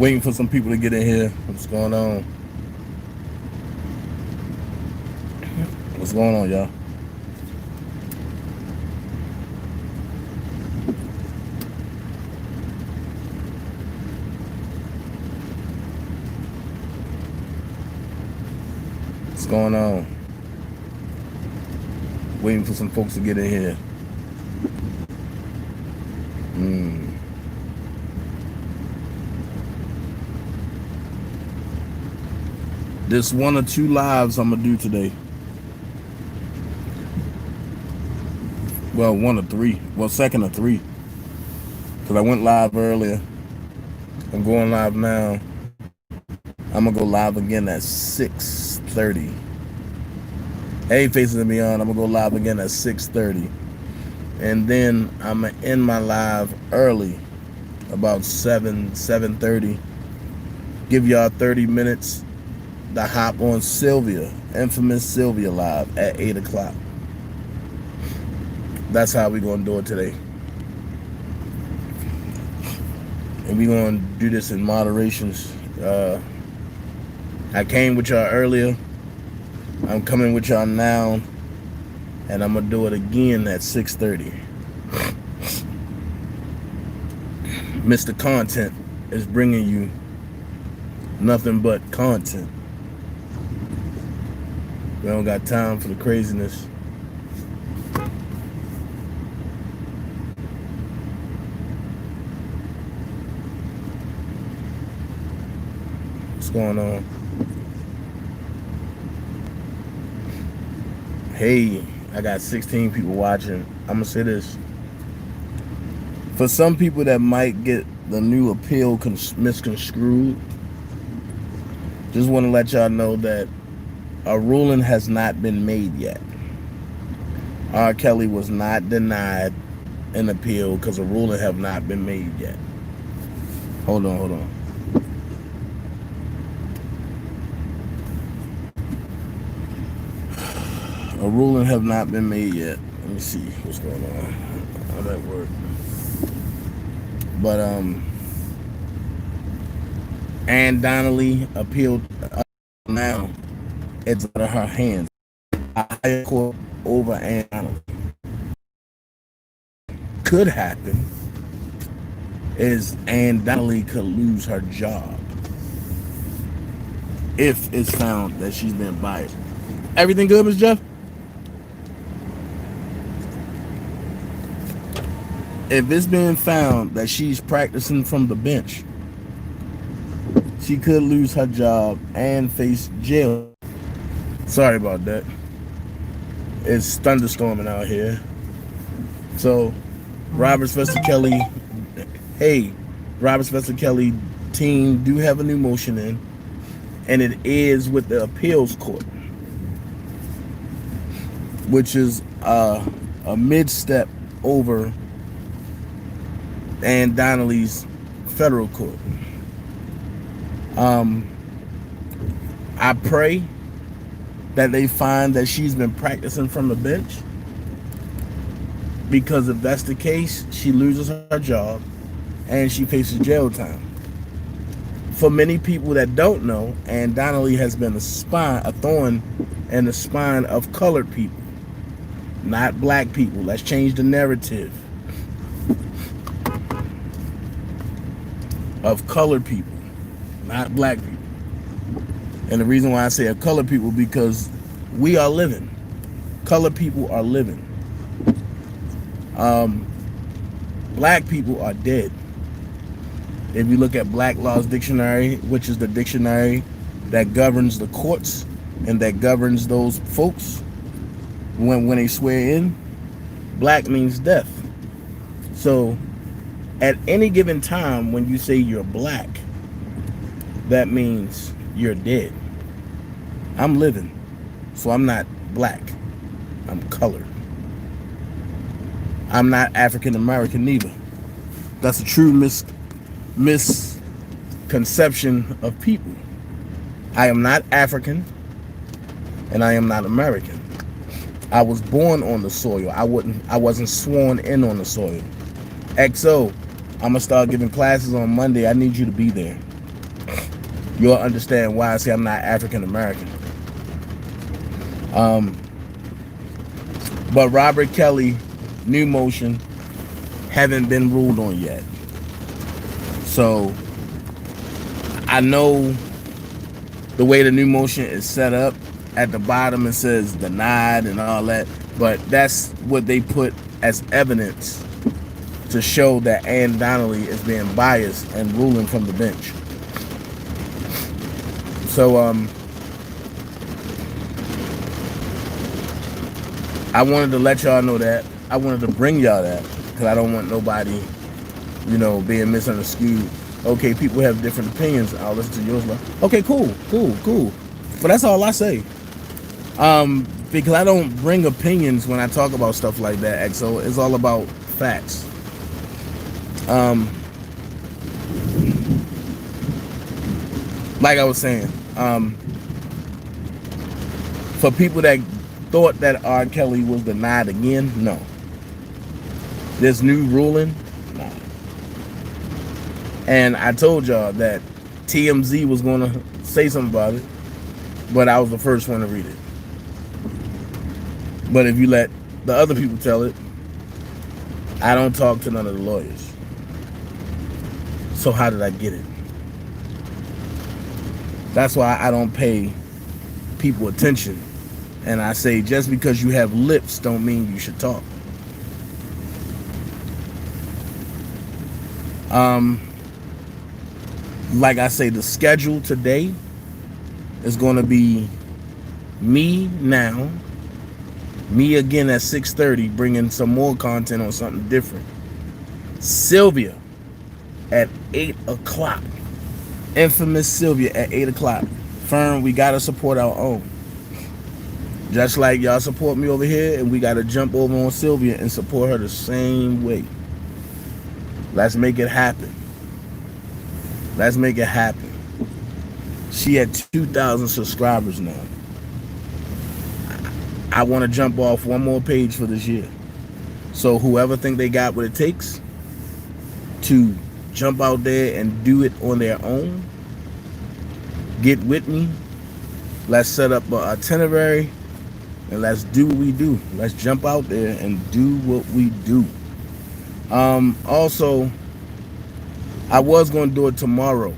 Waiting for some people to get in here. What's going on? What's going on, y'all? What's going on? Waiting for some folks to get in here. This 1 or 2 lives I'm gonna do today. Well, 1 or 3. Well, 2nd or 3. Because I went live earlier. I'm going live now. I'm gonna go live again at 6:30. Hey, Faces and Beyond, I'm gonna go live again at 6:30. And then I'm gonna end my live early, about 7:30. Give y'all 30 minutes to hop on Sylvia, infamous Sylvia live at 8 o'clock. That's how we gonna do it today. And we gonna do this in moderations. I came with y'all earlier. I'm coming with y'all now. And I'm gonna do it again at 6:30. Mr. Content is bringing you nothing but content. We don't got time for the craziness. What's going on? Hey, I got 16 people watching. I'm gonna say this. For some people that might get the new appeal misconstrued, just want to let y'all know that a ruling has not been made yet. R. Kelly was not denied an appeal because a ruling have not been made yet. Hold on. A ruling have not been made yet. Let me see what's going on. How that work? But Ann Donnelly appealed now. It's out of her hands. A higher court over Ann Donnelly. Could happen is Ann Donnelly could lose her job if it's found that she's been biased. Everything good, Ms. Jeff? If it's been found that she's practicing from the bench, she could lose her job and face jail. Sorry about that. It's thunderstorming out here. So, Robert Spencer Kelly, hey, Robert Spencer Kelly team do have a new motion in, and it is with the appeals court, which is a mid-step over Ann Donnelly's federal court. I pray that they find that she's been practicing from the bench, because if that's the case, she loses her job and she faces jail time. For many people that don't know, Ann Donnelly has been a thorn in the spine of colored people, not black people. Let's change the narrative. Of colored people, not black people. And the reason why I say of colored people, because we are living. Colored people are living. Black people are dead. If you look at Black Laws Dictionary, which is the dictionary that governs the courts and that governs those folks when they swear in, black means death. So at any given time when you say you're black, that means you're dead. I'm living, so I'm not black. I'm colored. I'm not African American neither. That's a true misconception of people. I am not African, and I am not American. I was born on the soil. I wasn't sworn in on the soil. XO, I'm gonna start giving classes on Monday. I need you to be there. you'll understand why I say I'm not African American. But Robert Kelly, new motion, haven't been ruled on yet. So I know the way the new motion is set up, at the bottom it says denied and all that, but that's what they put as evidence to show that Ann Donnelly is being biased and ruling from the bench. So I wanted to let y'all know that. I wanted to bring y'all that because I don't want nobody, you know, being misunderstood. Okay, people have different opinions. I'll listen to yours. Okay, cool. But that's all I say. Because I don't bring opinions when I talk about stuff like that. So it's all about facts. Like I was saying, for people that thought that R. Kelly was denied again, no. This new ruling, no. And I told y'all that TMZ was going to say something about it, but I was the first one to read it. But if you let the other people tell it, I don't talk to none of the lawyers. So how did I get it? That's why I don't pay people attention. And I say, just because you have lips don't mean you should talk. Like I say, the schedule today is going to be me now, me again at 6:30, bringing some more content on something different. Sylvia at 8 o'clock. Infamous Sylvia at 8 o'clock. Fern, we got to support our own. Just like y'all support me over here, and we got to jump over on Sylvia and support her the same way. Let's make it happen. Let's make it happen. She had 2,000 subscribers now. I want to jump off one more page for this year. So whoever think they got what it takes to jump out there and do it on their own, get with me. Let's set up an itinerary and let's do what we do. Let's jump out there and do what we do. Also, I was going to do it tomorrow,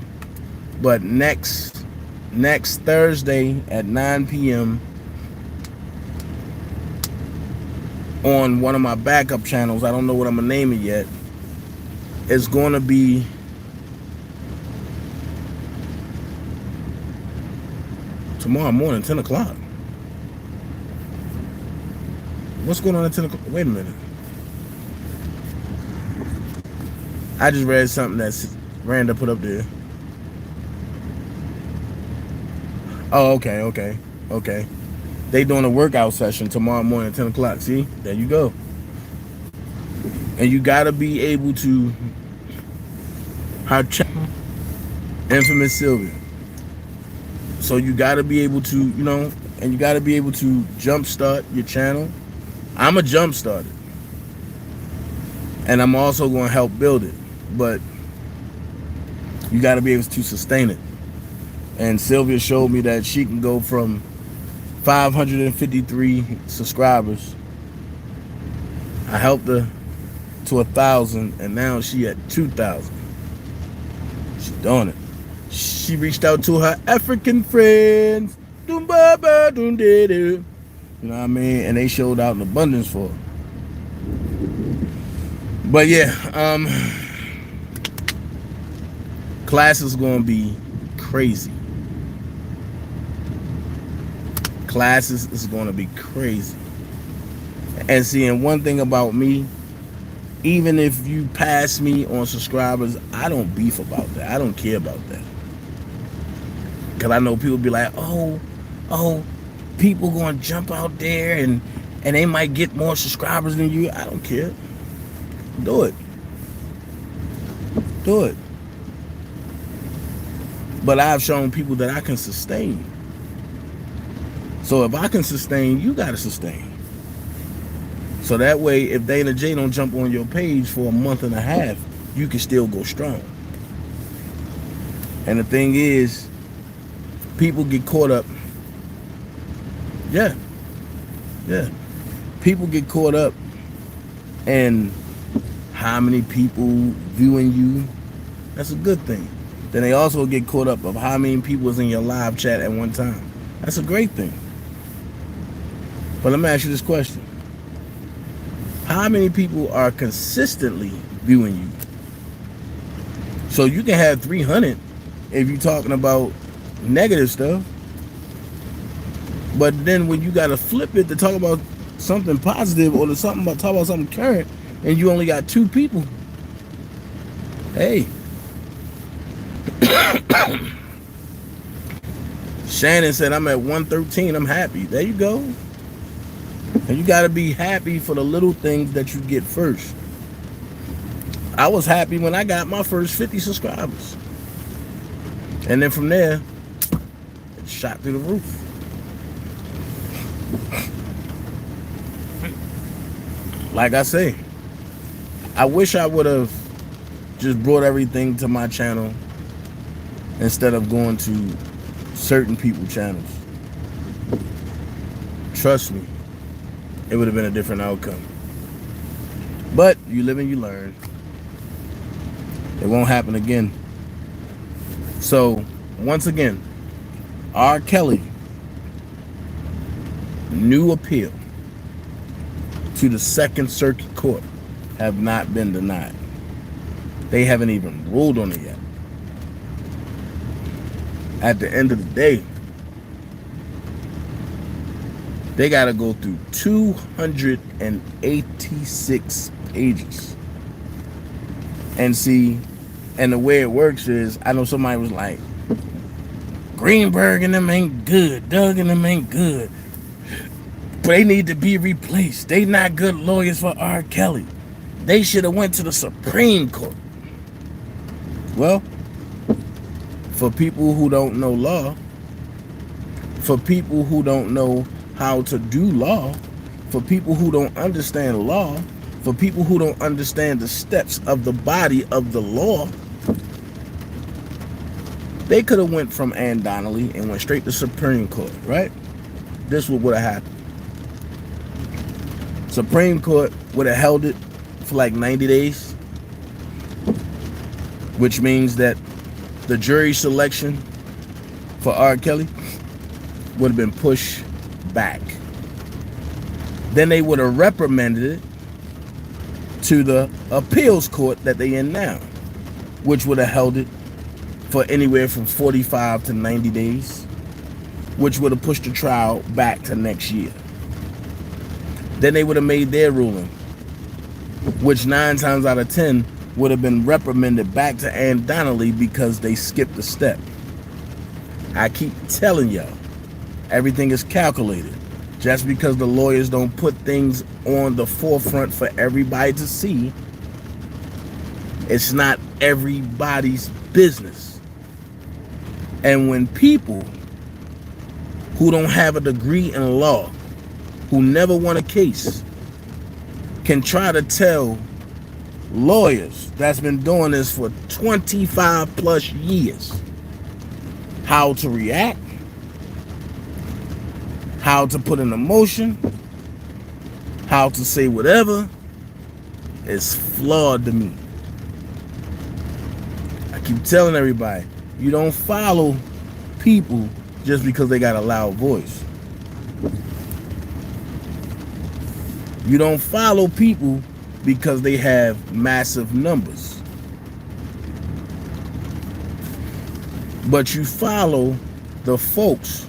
but next Thursday at 9 p.m. on one of my backup channels, I don't know what I'm going to name it yet, it's going to be tomorrow morning, 10 o'clock. What's going on at 10 o'clock? Wait a minute. I just read something that Randa put up there. Oh, okay. They doing a workout session tomorrow morning at 10 o'clock. See? There you go. And you got to be able to... Her channel, Infamous Sylvia. So you got to be able to, you know, and you got to be able to jumpstart your channel. I'm a jumpstart it. And I'm also going to help build it. But you got to be able to sustain it. And Sylvia showed me that she can go from 553 subscribers. I helped her to 1,000, and now she at 2,000. She's doing it. She reached out to her African friends. You know what I mean? And they showed out in abundance for her. But yeah, class is going to be crazy. Classes is going to be crazy. And seeing one thing about me, even if you pass me on subscribers, I don't beef about that. I don't care about that. Because I know people be like, oh, people going to jump out there and they might get more subscribers than you. I don't care. Do it. Do it. But I've shown people that I can sustain. So if I can sustain, you got to sustain. So that way, if Dana J don't jump on your page for a month and a half, you can still go strong. And the thing is, People get caught up. Yeah. People get caught up in how many people viewing you. That's a good thing. Then they also get caught up of how many people was in your live chat at one time. That's a great thing. But let me ask you this question. How many people are consistently viewing you? So you can have 300 if you're talking about negative stuff. But then when you got to flip it to talk about something positive or to talk about something current, and you only got 2 people, hey. Shannon said, I'm at 113. I'm happy. There you go. And you got to be happy for the little things that you get first. I was happy when I got my first 50 subscribers. And then from there, it shot through the roof. Like I say, I wish I would have just brought everything to my channel instead of going to certain people's channels. Trust me, it would have been a different outcome. But you live and you learn. It won't happen again. So, once again, R. Kelly, new appeal to the Second Circuit Court have not been denied. They haven't even ruled on it yet. At the end of the day, they got to go through 286 pages. And see, and the way it works is, I know somebody was like, Greenberg and them ain't good, Doug and them ain't good, but they need to be replaced. They not good lawyers for R. Kelly. They should have went to the Supreme Court. Well, for people who don't know law, for people who don't know how to do law, for people who don't understand law, for people who don't understand the steps of the body of the law, they could have went from Ann Donnelly and went straight to Supreme Court, right? This would have happened. Supreme Court would have held it for like 90 days, which means that the jury selection for R. Kelly would have been pushed back. Then they would have reprimanded it to the appeals court that they in now, which would have held it for anywhere from 45 to 90 days, which would have pushed the trial back to next year. Then they would have made their ruling, which 9 times out of 10 would have been reprimanded back to Ann Donnelly because they skipped a step. I keep telling y'all, everything is calculated. Just because the lawyers don't put things on the forefront for everybody to see, it's not everybody's business. And when people who don't have a degree in law, who never won a case, can try to tell lawyers that's been doing this for 25 plus years how to react, how to put in a motion, how to say whatever, is flawed to me. I keep telling everybody, you don't follow people just because they got a loud voice. You don't follow people because they have massive numbers. But you follow the folks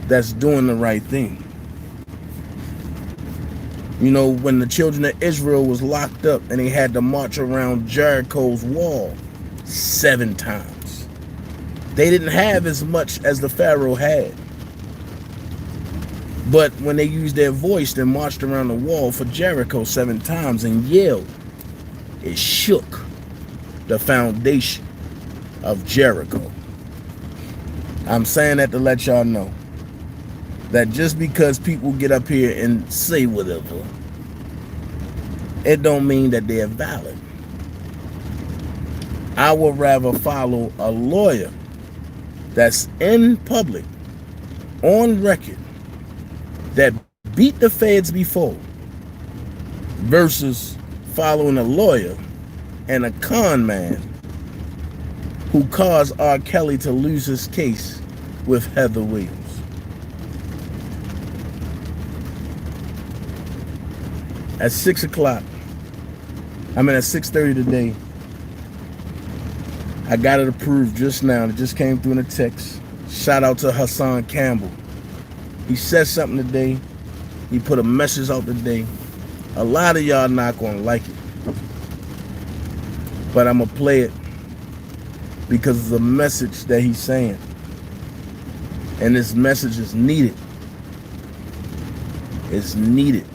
that's doing the right thing. You know, when the children of Israel was locked up and they had to march around Jericho's wall 7 times, they didn't have as much as the Pharaoh had. But when they used their voice, they marched around the wall for Jericho 7 times and yelled, it shook the foundation of Jericho. I'm saying that to let y'all know that just because people get up here and say whatever, it don't mean that they're valid. I would rather follow a lawyer that's in public, on record, that beat the feds before, versus following a lawyer and a con man who caused R. Kelly to lose his case with Heather Williams. At 6 o'clock, at 6:30 today, I got it approved just now. It just came through in a text. Shout out to Hassan Campbell. He said something today. He put a message out today. A lot of y'all not gonna like it, but I'm gonna play it because it's a message that he's saying, and this message is needed. It's needed,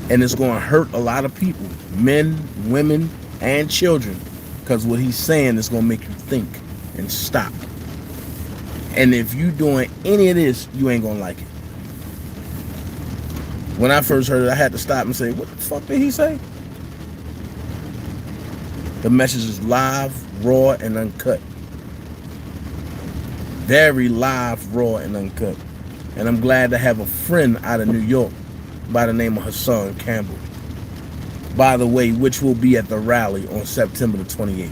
and it's gonna hurt a lot of people, men, women, and children, because what he's saying is gonna make you think and stop. And if you doing any of this, you ain't gonna like it. When I first heard it, I had to stop and say, what the fuck did he say? The message is live, raw, and uncut. Very live, raw, and uncut. And I'm glad to have a friend out of New York by the name of Hassan Campbell. By the way, which will be at the rally on September the 28th.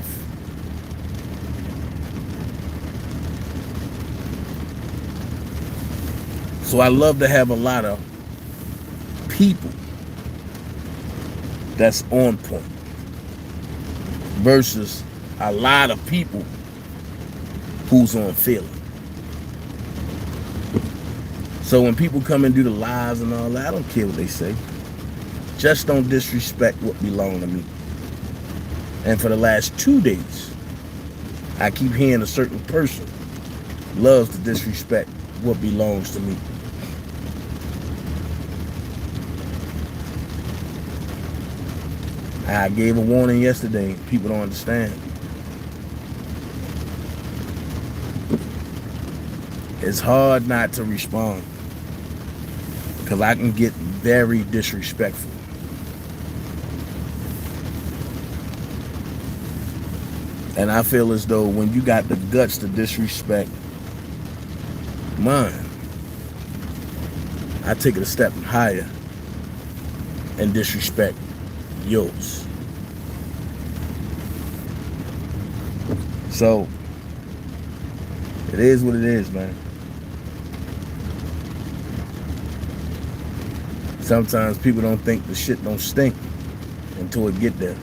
So I love to have a lot of people that's on point versus a lot of people who's on feeling. So when people come and do the lies and all that, I don't care what they say. Just don't disrespect what belongs to me. And for the last 2 days, I keep hearing a certain person loves to disrespect what belongs to me. I gave a warning yesterday. People don't understand. It's hard not to respond because I can get very disrespectful. And I feel as though when you got the guts to disrespect mine, I take it a step higher and disrespect yours. So it is what it is, man. Sometimes people don't think the shit don't stink until it get there.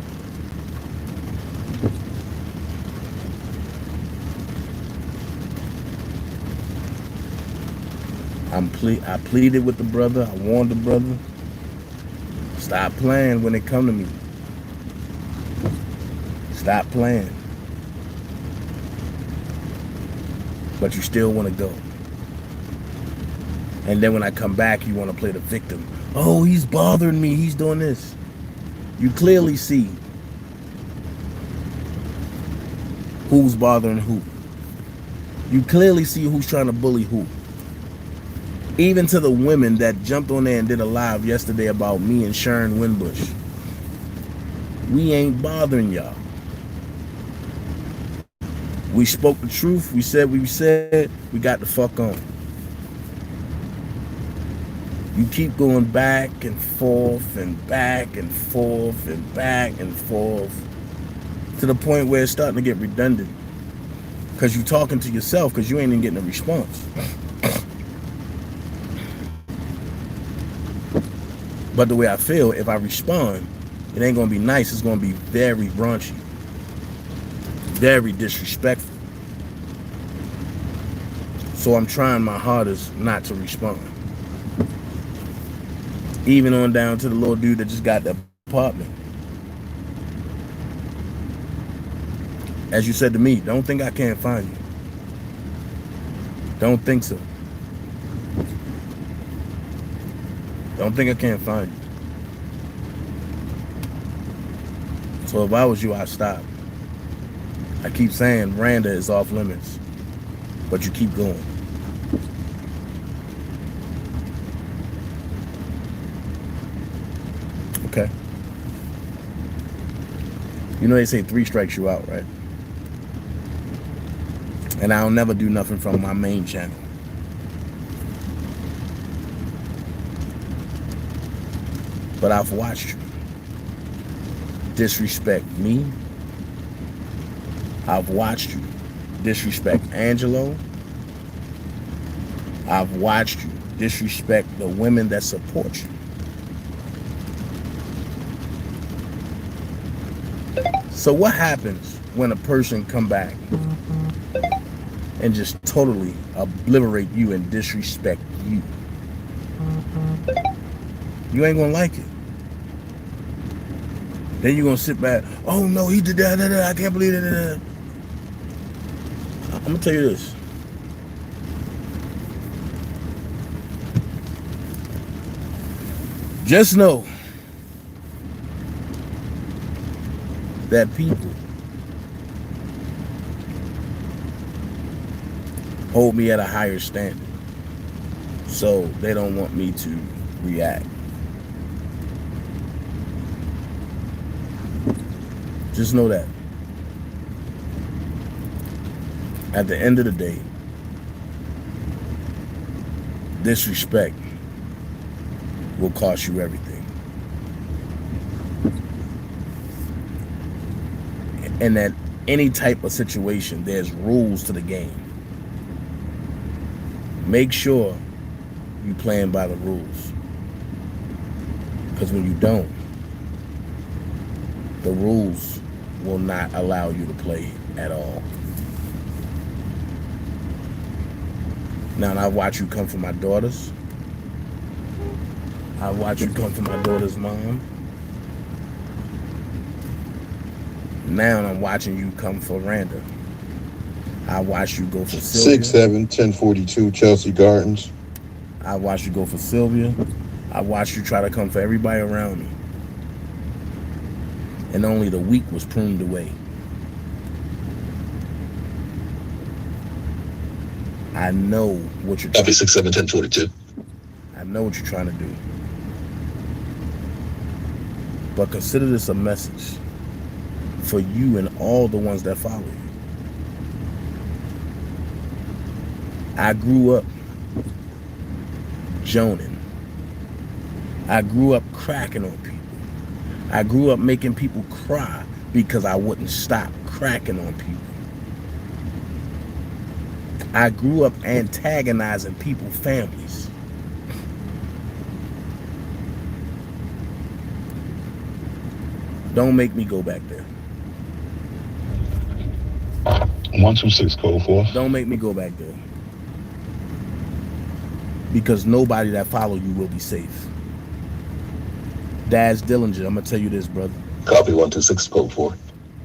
I pleaded with the brother. I warned the brother. Stop playing when it come to me. Stop playing. But you still want to go. And then when I come back, you want to play the victim. Oh, he's bothering me. He's doing this. You clearly see who's bothering who. You clearly see who's trying to bully who. Even to the women that jumped on there and did a live yesterday about me and Sharon Winbush. We ain't bothering y'all. We spoke the truth. We said what we said. We got the fuck on. You keep going back and forth and back and forth and back and forth to the point where it's starting to get redundant. Because you're talking to yourself because you ain't even getting a response. But the way I feel, if I respond, it ain't going to be nice. It's going to be very raunchy. Very disrespectful. So I'm trying my hardest not to respond. Even on down to the little dude that just got the apartment. As you said to me, don't think I can't find you. Don't think so. Don't think I can't find you. So if I was you, I'd stop. I keep saying Randa is off limits, but you keep going. Okay. You know they say 3 strikes you out, right? And I'll never do nothing from my main channel. But I've watched you disrespect me. I've watched you disrespect Angelo. I've watched you disrespect the women that support you. So what happens when a person come back and just totally obliterate you and disrespect you? You ain't gonna like it. Then you're gonna sit back, oh no, he did that, I can't believe it. I'm gonna tell you this. Just know that people hold me at a higher standard, so they don't want me to react. Just know that. At the end of the day, disrespect will cost you everything. And that any type of situation, there's rules to the game. Make sure you playing by the rules. Because when you don't, the rules will not allow you to play at all. Now, I watch you come for my daughters. I watch you come for my daughter's mom. Now I'm watching you come for Randa. I watch you go for Sylvia. 6-7-1042 Chelsea Gardens. I watch you go for Sylvia. I watched you try to come for everybody around me. And only the weak was pruned away. I know what you're trying to do. 6-7-1042. I know what you're trying to do. But consider this a message for you and all the ones that follow you. I grew up joning. I grew up cracking on people. I grew up making people cry because I wouldn't stop cracking on people. I grew up antagonizing people's families. Don't make me go back there. 126 code 4. Don't make me go back there. Because nobody that follow you will be safe. Daz Dillinger, I'm going to tell you this, brother. Copy 126 code 4.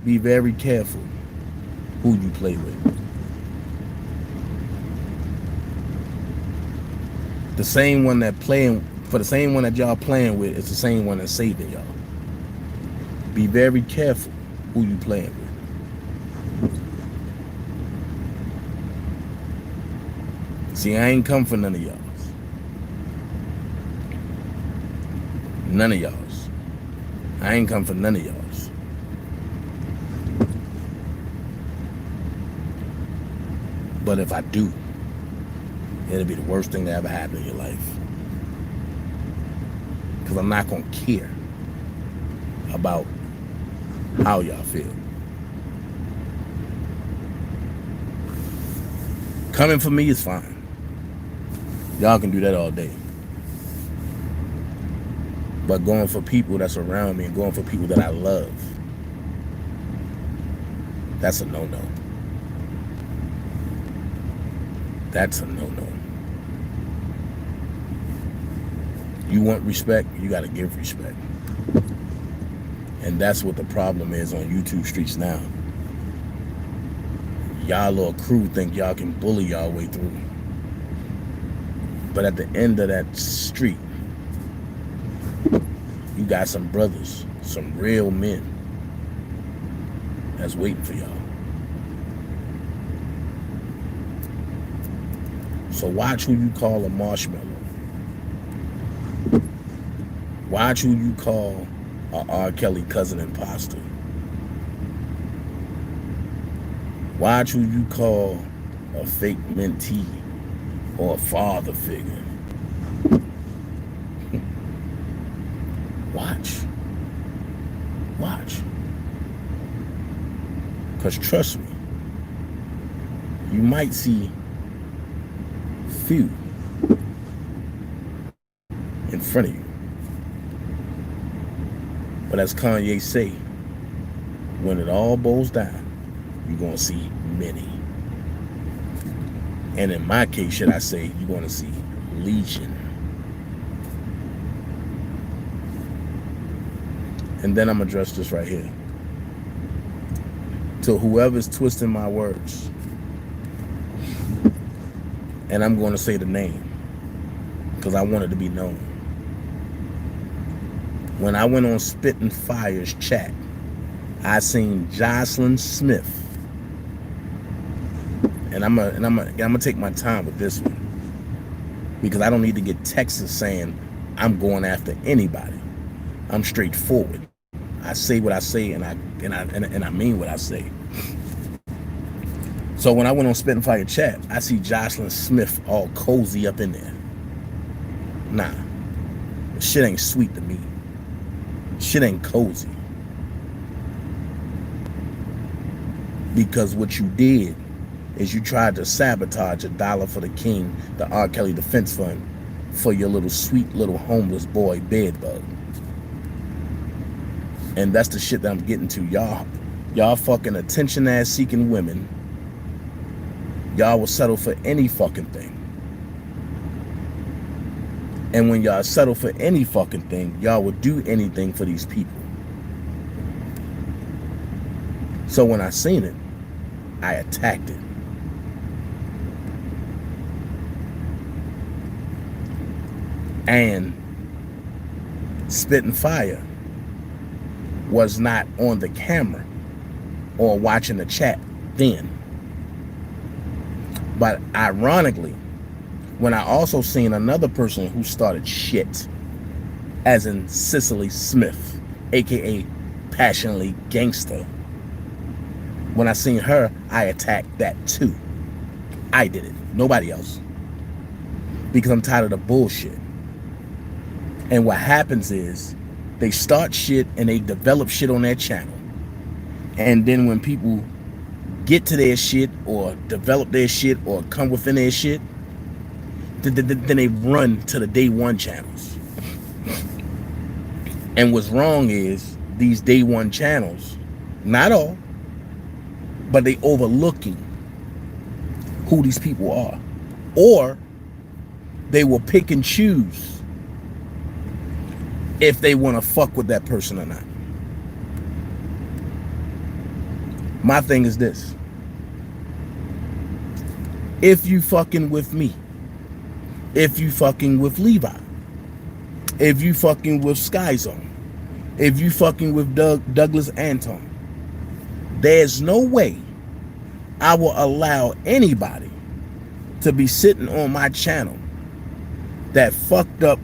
Be very careful who you play with. The same one that y'all playing with is the same one that's saving y'all. Be very careful who you playing with. See, I ain't come for none of y'all. None of y'all's. I ain't come for none of y'all's. But if I do, it'll be the worst thing that ever happened in your life. Because I'm not going to care about how y'all feel. Coming for me is fine. Y'all can do that all day. But going for people that's around me and going for people that I love, that's a no-no. That's a no-no. You want respect, you got to give respect. And that's what the problem is on YouTube streets now. Y'all little crew think y'all can bully y'all way through. But at the end of that street, you got some brothers, some real men that's waiting for y'all. So watch who you call a marshmallow. Watch who you call a R. Kelly cousin imposter. Watch who you call a fake mentee or a father figure. Watch. Because trust me, you might see few in front of you. But as Kanye say, when it all boils down, you're going to see many. And in my case, should I say, you're going to see legion. And then I'm going to address this right here. To whoever's twisting my words. And I'm going to say the name, because I want it to be known. When I went on Spittin' Fire's chat, I seen Jocelyn Smith. And I'm gonna take my time with this one, because I don't need to get texts saying I'm going after anybody. I'm straightforward. I say what I say, and I mean what I say. So when I went on Spittin' Fire chat, I see Jocelyn Smith all cozy up in there. Nah, shit ain't sweet to me. Shit ain't cozy. Because what you did is you tried to sabotage $1 for the King, the R. Kelly Defense Fund, for your little sweet little homeless boy bedbug. And that's the shit that I'm getting to. Y'all fucking attention ass seeking women. Y'all will settle for any fucking thing. And when y'all settle for any fucking thing, y'all will do anything for these people. So when I seen it, I attacked it. And Spittin' Fire was not on the camera or watching the chat then. But ironically, when I also seen another person who started shit, as in Cicely Smith, aka Passionately Gangster, when I seen her, I attacked that too. I did it, nobody else. Because I'm tired of the bullshit. And what happens is, they start shit and they develop shit on their channel. And then when people get to their shit or develop their shit or come within their shit, then they run to the day one channels. And what's wrong is these day one channels, not all, but they overlooking who these people are. Or they will pick and choose if they want to fuck with that person or not. My thing is this. If you fucking with me, if you fucking with Levi, if you fucking with Skyzone, if you fucking with Douglas Anton, there's no way I will allow anybody to be sitting on my channel that fucked up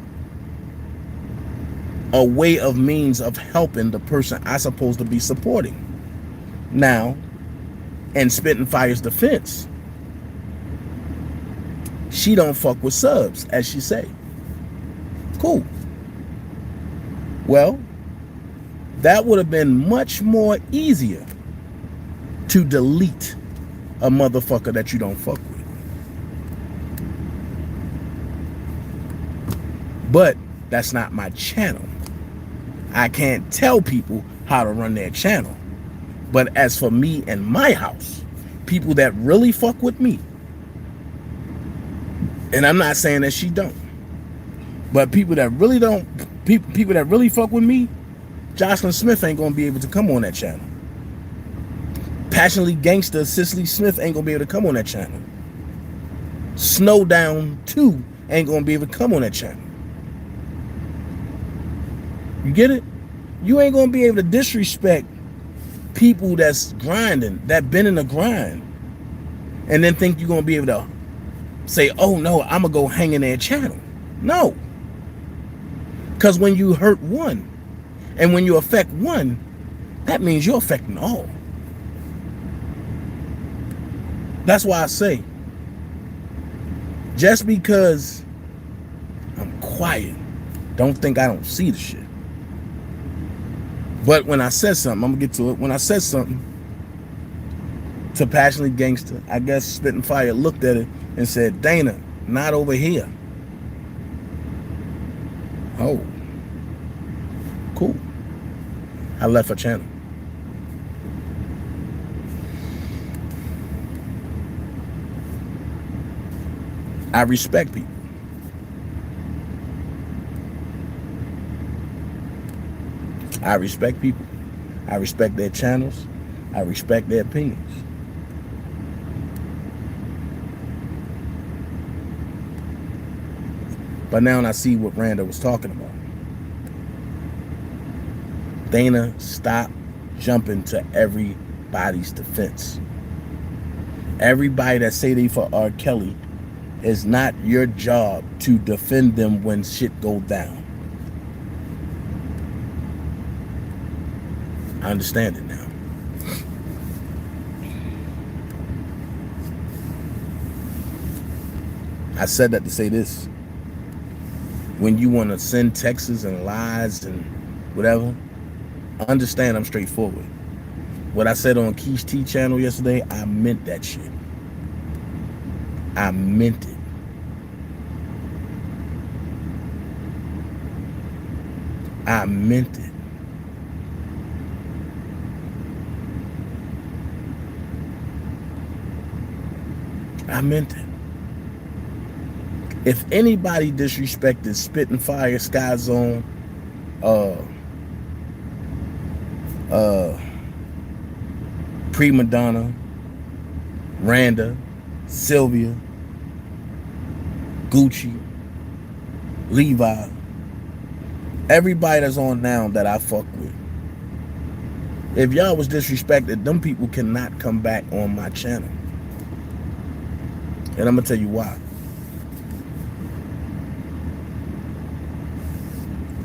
a way of means of helping the person I supposed to be supporting. Now, in Spittin' Fire's defense, she don't fuck with subs, as she say. Cool. Well, that would have been much more easier to delete a motherfucker that you don't fuck with. But that's not my channel. I can't tell people how to run their channel. But as for me and my house, people that really fuck with me, and I'm not saying that she don't, but people that really don't, people that really fuck with me, Jocelyn Smith ain't gonna be able to come on that channel. Passionately Gangster Cicely Smith ain't gonna be able to come on that channel. Snowdown 2 ain't gonna be able to come on that channel. You get it? You ain't gonna be able to disrespect people that's grinding, that been in the grind, and then think you're gonna be able to say, oh no, I'm gonna go hang in their channel. No. Because when you hurt one, and when you affect one, that means you're affecting all. That's why I say, Just because I'm quiet, don't think I don't see the shit. But when I said something, I'm gonna get to it. When I said something to Passionately Gangster, I guess Spitting Fire looked at it and said, Dana, not over here. Oh, cool. I left her channel. I respect people. I respect people. I respect their channels. I respect their opinions. But now I see what Randa was talking about. Dana, stop jumping to everybody's defense. Everybody that say they for R. Kelly, it's not your job to defend them when shit go down. I understand it now. I said that to say this. When you want to send texts and lies and whatever, understand I'm straightforward. What I said on Keish T channel yesterday, I meant that shit. I meant it. I meant it. I meant it. If anybody disrespected Spitting Fire, Sky Zone, Prima Donna, Randa, Sylvia, Gucci, Levi, everybody that's on now that I fuck with, if y'all was disrespected, them people cannot come back on my channel. And I'm gonna tell you why.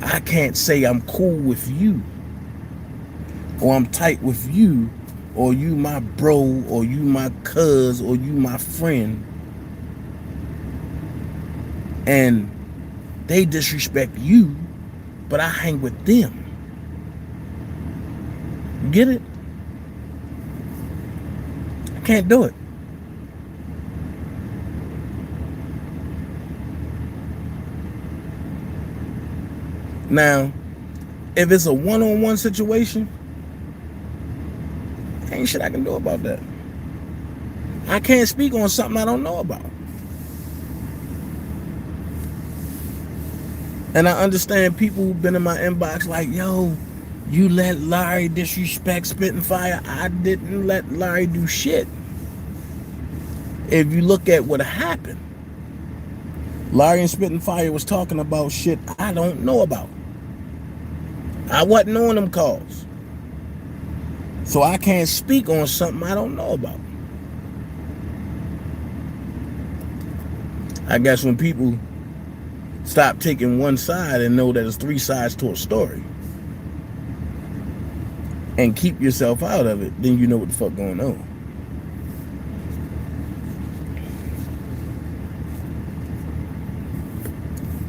I can't say I'm cool with you, or I'm tight with you, or you my bro, or you my cuz, or you my friend, and they disrespect you, but I hang with them. You get it? I can't do it. Now, if it's a one-on-one situation, ain't shit I can do about that. I can't speak on something I don't know about. And I understand people who've been in my inbox like, yo, you let Larry disrespect Spitting Fire. I didn't let Larry do shit. If you look at what happened, Larry and Spitting Fire was talking about shit I don't know about. I wasn't on them calls. So I can't speak on something I don't know about. I guess when people stop taking one side and know that there's three sides to a story and keep yourself out of it, then you know what the fuck going on.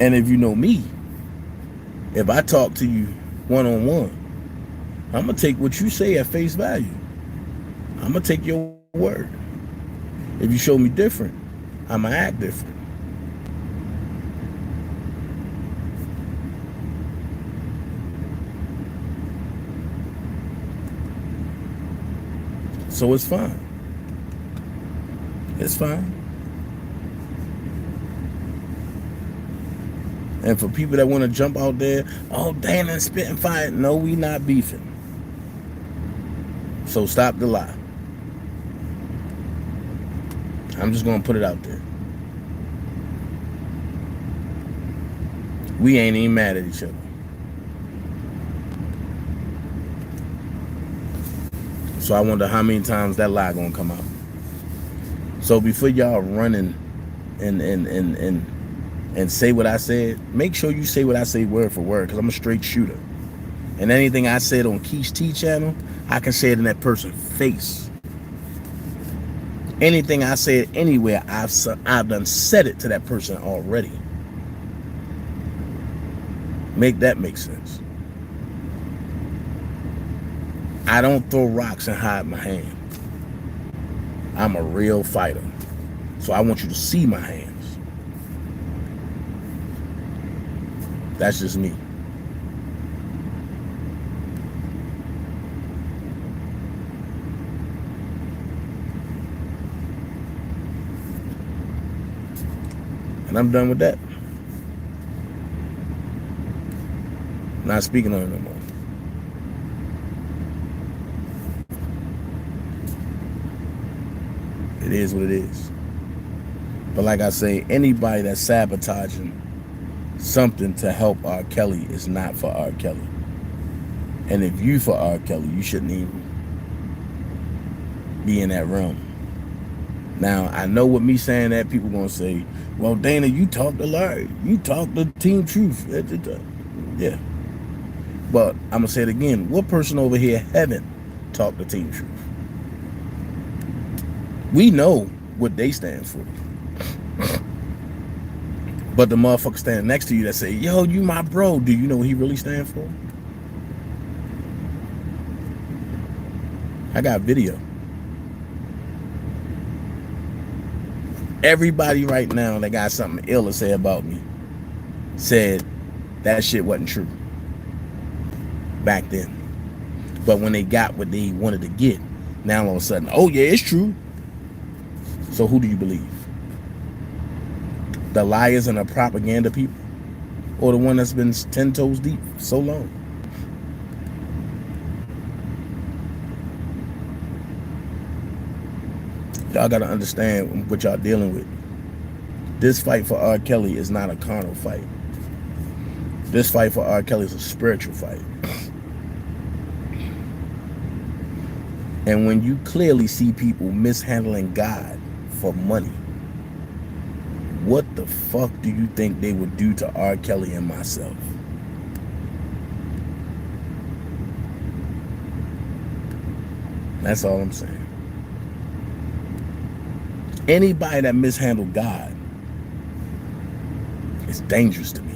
And if you know me, if I talk to you one-on-one, I'm gonna take what you say at face value. I'm gonna take your word. If you show me different, I'm gonna act different. So it's fine. It's fine. And for people that want to jump out there, oh, Dana and Spitting Fire, no, we not beefing. So stop the lie. I'm just going to put it out there. We ain't even mad at each other. So I wonder how many times that lie going to come out. So before y'all running and say what I said, make sure you say what I say word for word, because I'm a straight shooter. And anything I said on Keish T channel, I can say it in that person's face. Anything I said anywhere, I've done said it to that person already. Make that make sense. I don't throw rocks and hide my hand. I'm a real fighter. So I want you to see my hands. That's just me. And I'm done with that. Not speaking on it no more. It is what it is. But like I say, anybody that's sabotaging something to help R. Kelly is not for R. Kelly. And if you for R. Kelly, you shouldn't even be in that realm. Now, I know with me saying that, people gonna say, well, Dana, you talk to Larry. You talk to Team Truth. Yeah. But I'm gonna say it again. What person over here haven't talked to Team Truth? We know what they stand for. But the motherfucker standing next to you that say, yo, you my bro, do you know what he really stand for? I got video. Everybody right now that got something ill to say about me said that shit wasn't true back then. But when they got what they wanted to get, now all of a sudden, oh yeah, it's true. So who do you believe? The liars and the propaganda people? Or the one that's been 10 toes deep so long? Y'all gotta understand what y'all dealing with. This fight for R. Kelly is not a carnal fight. This fight for R. Kelly is a spiritual fight. And when you clearly see people mishandling God for money, what the fuck do you think they would do to R. Kelly and myself? That's all I'm saying. Anybody that mishandled God is dangerous to me.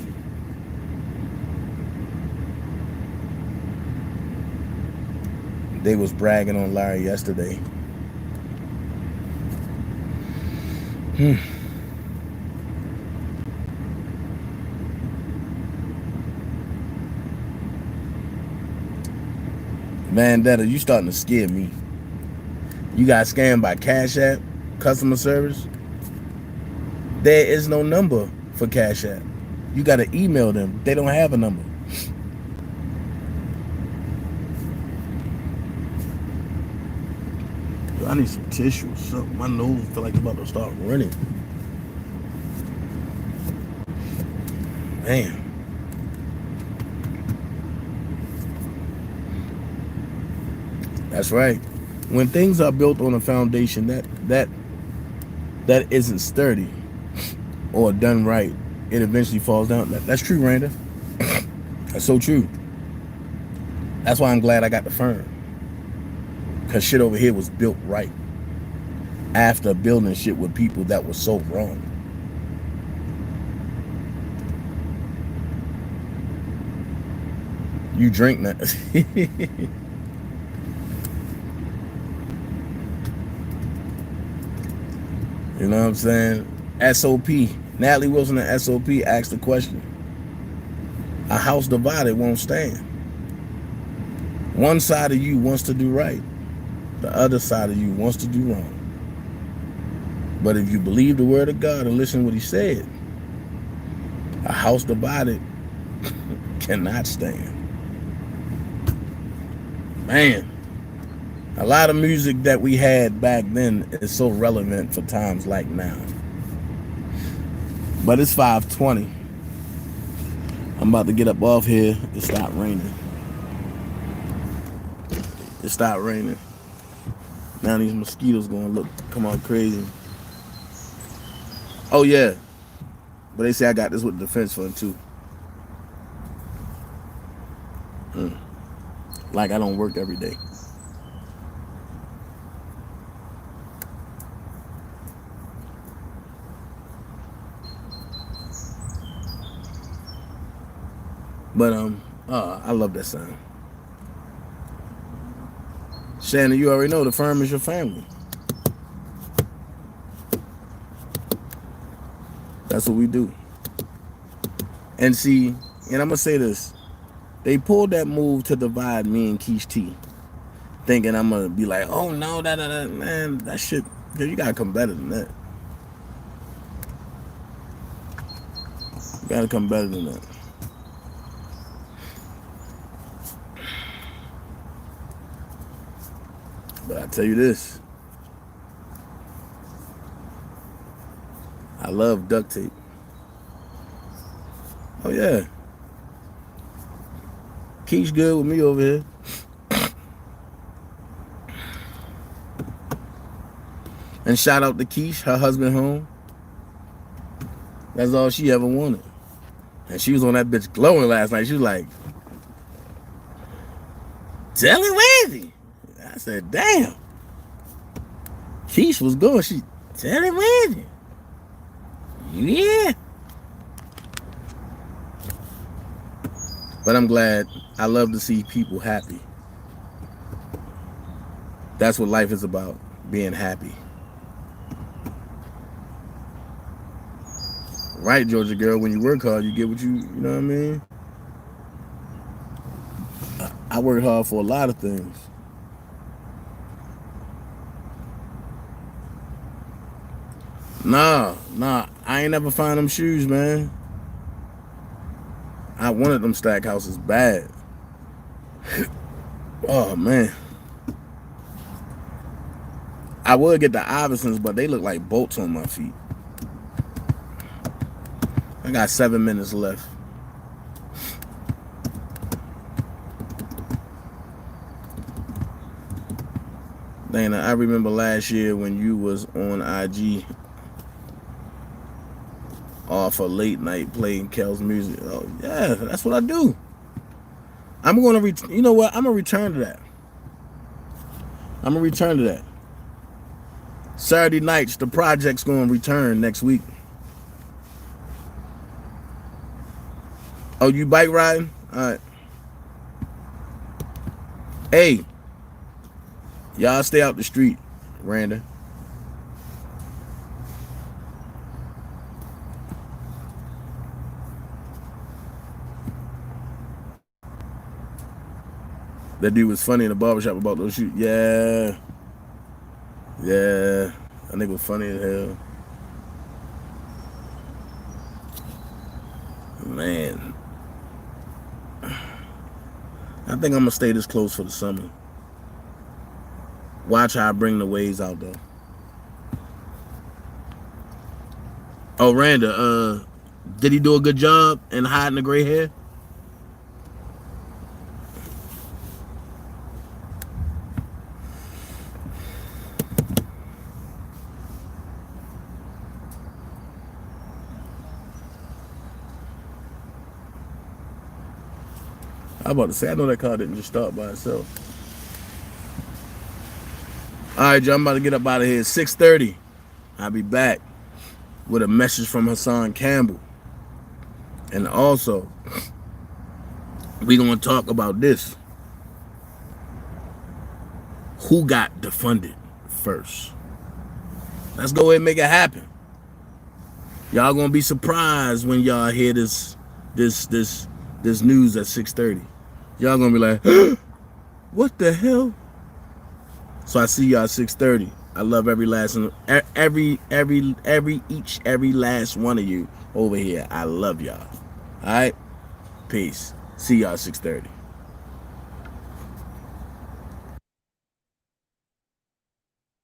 They was bragging on Larry yesterday. Vendetta, you starting to scare me. You got scammed by Cash App customer service. There is no number for Cash App. You got to email them. They don't have a number. Yo, I need some tissue or something. My nose feel like it's about to start running. Man. That's right. When things are built on a foundation that isn't sturdy or done right, it eventually falls down. That's true, Randa. That's so true. That's why I'm glad I got the firm. Because shit over here was built right. After building shit with people that were so wrong. You drink that. You know what I'm saying? SOP. Natalie Wilson and SOP asked the question. A house divided won't stand. One side of you wants to do right. The other side of you wants to do wrong. But if you believe the word of God and listen to what he said, a house divided cannot stand. Man. A lot of music that we had back then is so relevant for times like now. But it's 5:20. I'm about to get up off here. It stopped raining. It stopped raining. Now these mosquitoes gonna come on crazy. Oh yeah. But they say I got this with the defense fund too. Like I don't work every day. But I love that sound. Shannon, you already know the firm is your family. That's what we do. And see, and I'm gonna say this, they pulled that move to divide me and Keish T, thinking I'm gonna be like, oh no, man, that shit, you gotta come better than that. You gotta come better than that. But I tell you this, I love duct tape. Oh yeah. Keish good with me over here. And shout out to Keish, her husband home. That's all she ever wanted. And she was on that bitch glowing last night. She was like, tell me Wendy. I said, damn. Keish was going. She, tell me Wendy. Yeah. But I'm glad. I love to see people happy. That's what life is about, being happy. Right, Georgia girl, when you work hard, you get what you know what I mean? I work hard for a lot of things. Nah, I ain't never find them shoes, man. I wanted them stack houses bad. Oh, man. I would get the Iversons, but they look like bolts on my feet. I got 7 minutes left. Dana, I remember last year when you was on IG off a late night playing Kel's music. Oh yeah, that's what I do. I'm gonna you know what? I'm gonna return to that. I'm gonna return to that. Saturday nights, the project's gonna return next week. Oh, you bike riding? All right. Hey, y'all stay out the street, Randa. That dude was funny in the barbershop about those shoes. Yeah. Yeah. That nigga was funny as hell. Man. I think I'm gonna stay this close for the summer. Watch how I bring the waves out though. Oh, Randa, did he do a good job in hiding the gray hair? I'm about to say, I know that car didn't just start by itself. All right, y'all, I'm about to get up out of here. 6:30. I'll be back with a message from Hassan Campbell. And also, we're going to talk about this. Who got defunded first? Let's go ahead and make it happen. Y'all going to be surprised when y'all hear this news at 6:30. Y'all going to be like, what the hell? So I see y'all at 6:30. I love every last one of you over here. I love y'all. All right? Peace. See y'all at 6:30.